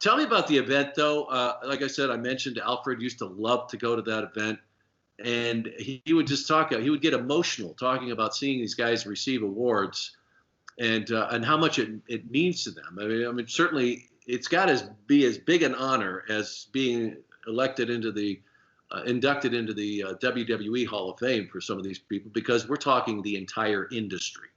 Tell me about the event, though. Like I said, I mentioned Alfred used to love to go to that event, and he would just talk. He would get emotional talking about seeing these guys receive awards, and how much it means to them. I mean, certainly it's got to be as big an honor as being elected into the inducted into the WWE Hall of Fame for some of these people, because we're talking the entire industry.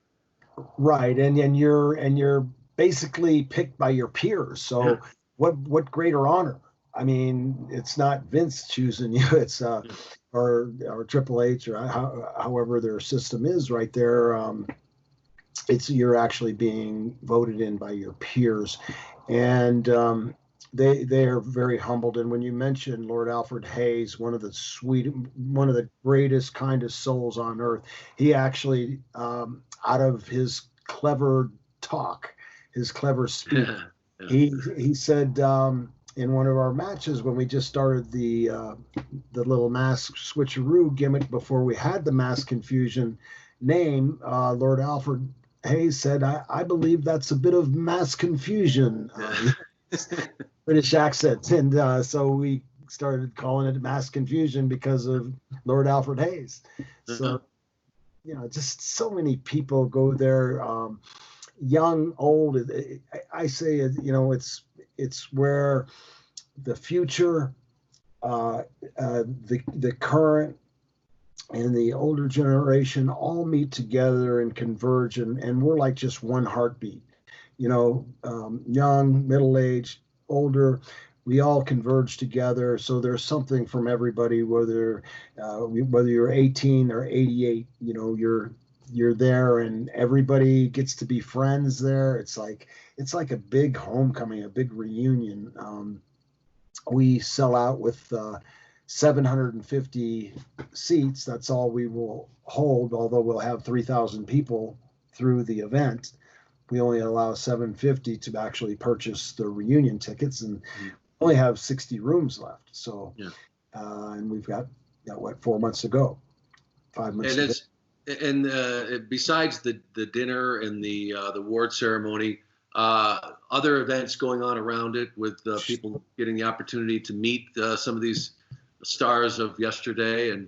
Right, and you're basically picked by your peers. So Yeah. what greater honor? I mean, it's not Vince choosing you. It's or Triple H or however their system is right there. It's you're actually being voted in by your peers, and they are very humbled. And when you mentioned Lord Alfred Hayes, one of the greatest, kindest souls on earth, he actually out of his clever talk, his clever speech, he said in one of our matches when we just started the little mask switcheroo gimmick before we had the mask confusion name, Lord Alfred Hayes said, I believe that's a bit of mass confusion, British accent. And so we started calling it mass confusion because of Lord Alfred Hayes. So, just so many people go there, young, old. I say, it's where the future, the current, and the older generation all meet together and converge, and we're like just one heartbeat. Young, middle-aged, older, we all converge together. So there's something from everybody, whether you're 18 or 88, you're there, and everybody gets to be friends there. It's like a big homecoming, a big reunion. We sell out with 750 seats. That's all we will hold, although we'll have 3,000 people through the event. We only allow 750 to actually purchase the reunion tickets, and only have 60 rooms left. So, and we've got 4 months to go, 5 months to go. And besides the dinner and the award ceremony, other events going on around it with people getting the opportunity to meet some of these stars of yesterday, and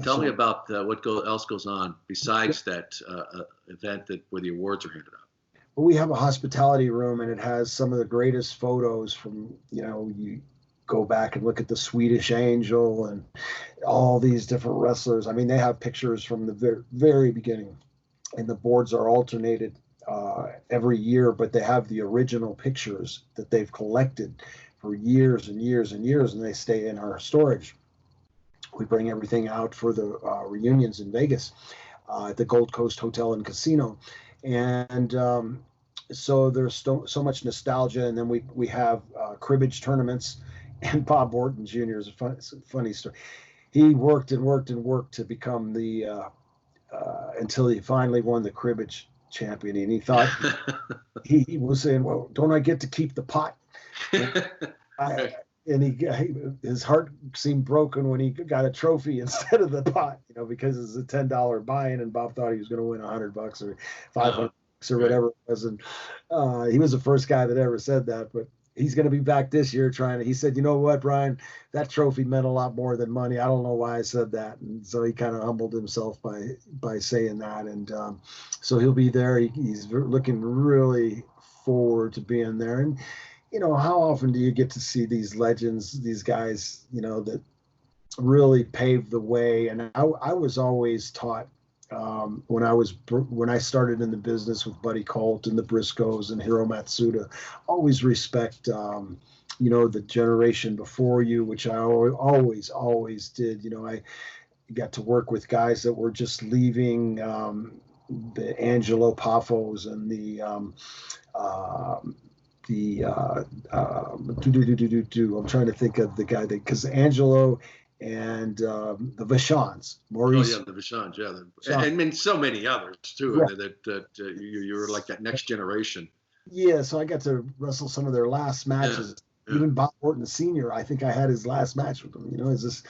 tell me about what else goes on besides that event where the awards are handed out. Well, we have a hospitality room, and it has some of the greatest photos from, you go back and look at the Swedish Angel and all these different wrestlers. I mean, they have pictures from the very beginning, and the boards are alternated every year, but they have the original pictures that they've collected for years and years and years, and they stay in our storage. We bring everything out for the reunions in Vegas at the Gold Coast Hotel and Casino. And so there's so much nostalgia. And then we have cribbage tournaments. And Bob Orton Jr. is a funny story. He worked and worked and worked to become until he finally won the cribbage champion. And he thought, he was saying, well, don't I get to keep the pot? His heart seemed broken when he got a trophy instead of the pot, because it's a $10 buy-in, and Bob thought he was going to win $100 or $500 or whatever it was. And he was the first guy that ever said that, but he's going to be back this year he said, you know what, Brian, that trophy meant a lot more than money. I don't know why I said that. And so he kind of humbled himself by saying that. And so he'll be there. He's looking really forward to being there. And, how often do you get to see these legends, these guys, that really paved the way? And I was always taught when I started in the business with Buddy Colt and the Briscoes and Hiro Matsuda, always respect, the generation before you, which I always did. I got to work with guys that were just leaving, the Angelo Paffos and I'm trying to think of the guy because Angelo and the Vachons, Maurice. Oh yeah, the Vachons, and so many others too. Right. That you were like that next generation. Yeah, so I got to wrestle some of their last matches. Yeah. Even Bob Orton Sr., I think I had his last match with him. It's just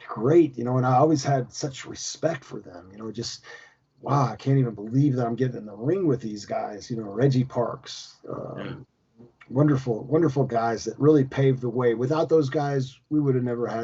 great. And I always had such respect for them. Just wow, I can't even believe that I'm getting in the ring with these guys. Reggie Parks. Wonderful, wonderful guys that really paved the way. Without those guys, we would have never had